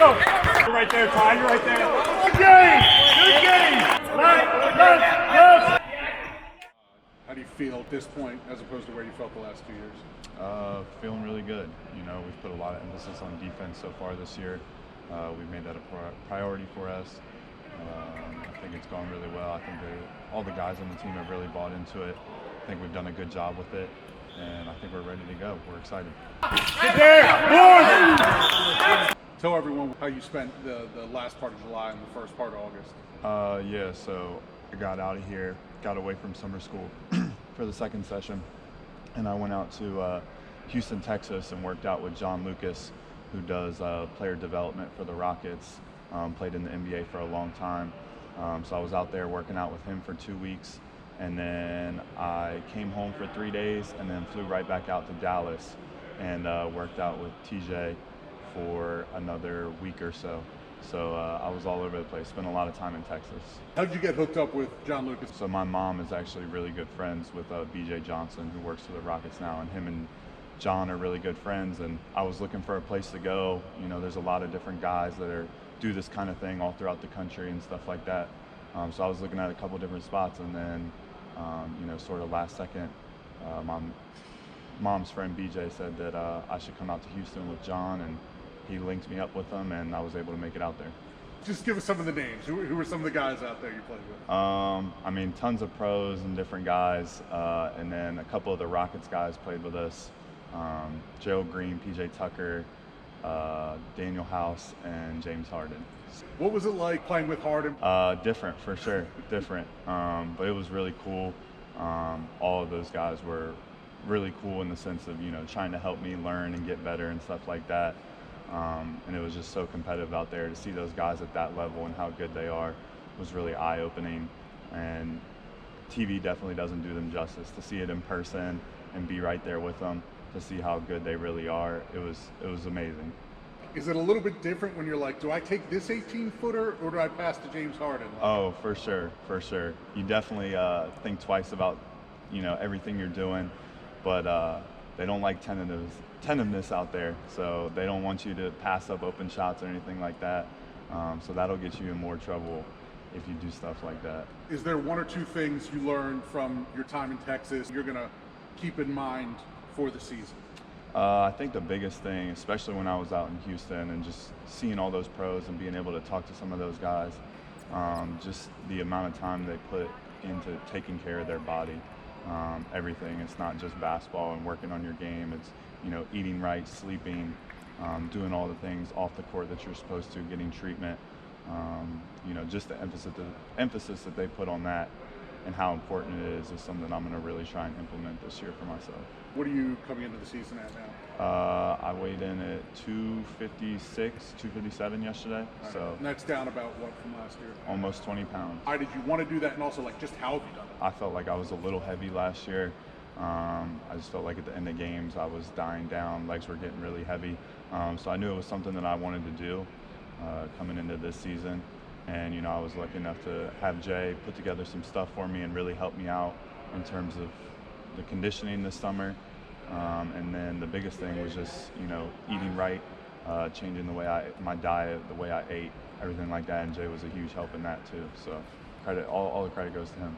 Go. You're right there, Ty. You're right there. Good game. Good game. Right. Left. How do you feel at this point as opposed to where you felt the last 2 years? Feeling really good. You know, we've put a lot of emphasis on defense so far this year. We've made that a priority for us. I think it's gone really well. I think all the guys on the team have really bought into it. I think we've done a good job with it, and I think we're ready to go. We're excited. Get there. Tell everyone how you spent the last part of July and the first part of August. Yeah, so I got out of here, got away from summer school for the second session, and I went out to Houston, Texas, and worked out with John Lucas, who does player development for the Rockets, played in the NBA for a long time. So I was out there working out with him for 2 weeks, and then I came home for 3 days and then flew right back out to Dallas and worked out with TJ for another week or so. So I was all over the place, spent a lot of time in Texas. How did you get hooked up with John Lucas? So my mom is actually really good friends with BJ Johnson, who works for the Rockets now, and him and John are really good friends, and I was looking for a place to go. You know, there's a lot of different guys that do this kind of thing all throughout the country and stuff like that. So I was looking at a couple different spots, and then, you know, sort of last second, mom's friend BJ said that I should come out to Houston with John, and he linked me up with them, and I was able to make it out there. Just give us some of the names. Who were some of the guys out there you played with? I mean, tons of pros and different guys, and then a couple of the Rockets guys played with us. Joe Green, PJ Tucker, Daniel House, and James Harden. What was it like playing with Harden? Different, for sure, different. But it was really cool. All of those guys were really cool in the sense of, you know, trying to help me learn and get better and stuff like that. And it was just so competitive out there. To see those guys at that level and how good they are was really eye-opening. And TV definitely doesn't do them justice. To see it in person and be right there with them, to see how good they really are, it was amazing. Is it a little bit different when you're like, do I take this 18-footer or do I pass to James Harden? Oh, for sure, for sure. You definitely think twice about, you know, everything you're doing, but they don't like tentativeness out there, so they don't want you to pass up open shots or anything like that. So that'll get you in more trouble if you do stuff like that. Is there one or two things you learned from your time in Texas you're gonna keep in mind for the season? I think the biggest thing, especially when I was out in Houston and just seeing all those pros and being able to talk to some of those guys, just the amount of time they put into taking care of their body. Everything. It's not just basketball and working on your game. It's, you know, eating right, sleeping, doing all the things off the court that you're supposed to, getting treatment. You know, just the emphasis that they put on that and how important it is something I'm going to really try and implement this year for myself. What are you coming into the season at now? I weighed in at 256, 257 yesterday. Right. So and that's down about what from last year? Almost 20 pounds. Why did you want to do that, and also like just how have you done it? I felt like I was a little heavy last year. I just felt like at the end of games I was dying down, legs were getting really heavy. So I knew it was something that I wanted to do coming into this season. And, you know, I was lucky enough to have Jay put together some stuff for me and really help me out in terms of the conditioning this summer. And then the biggest thing was just, you know, eating right, changing the way my diet, the way I ate, everything like that. And Jay was a huge help in that too. So all the credit goes to him.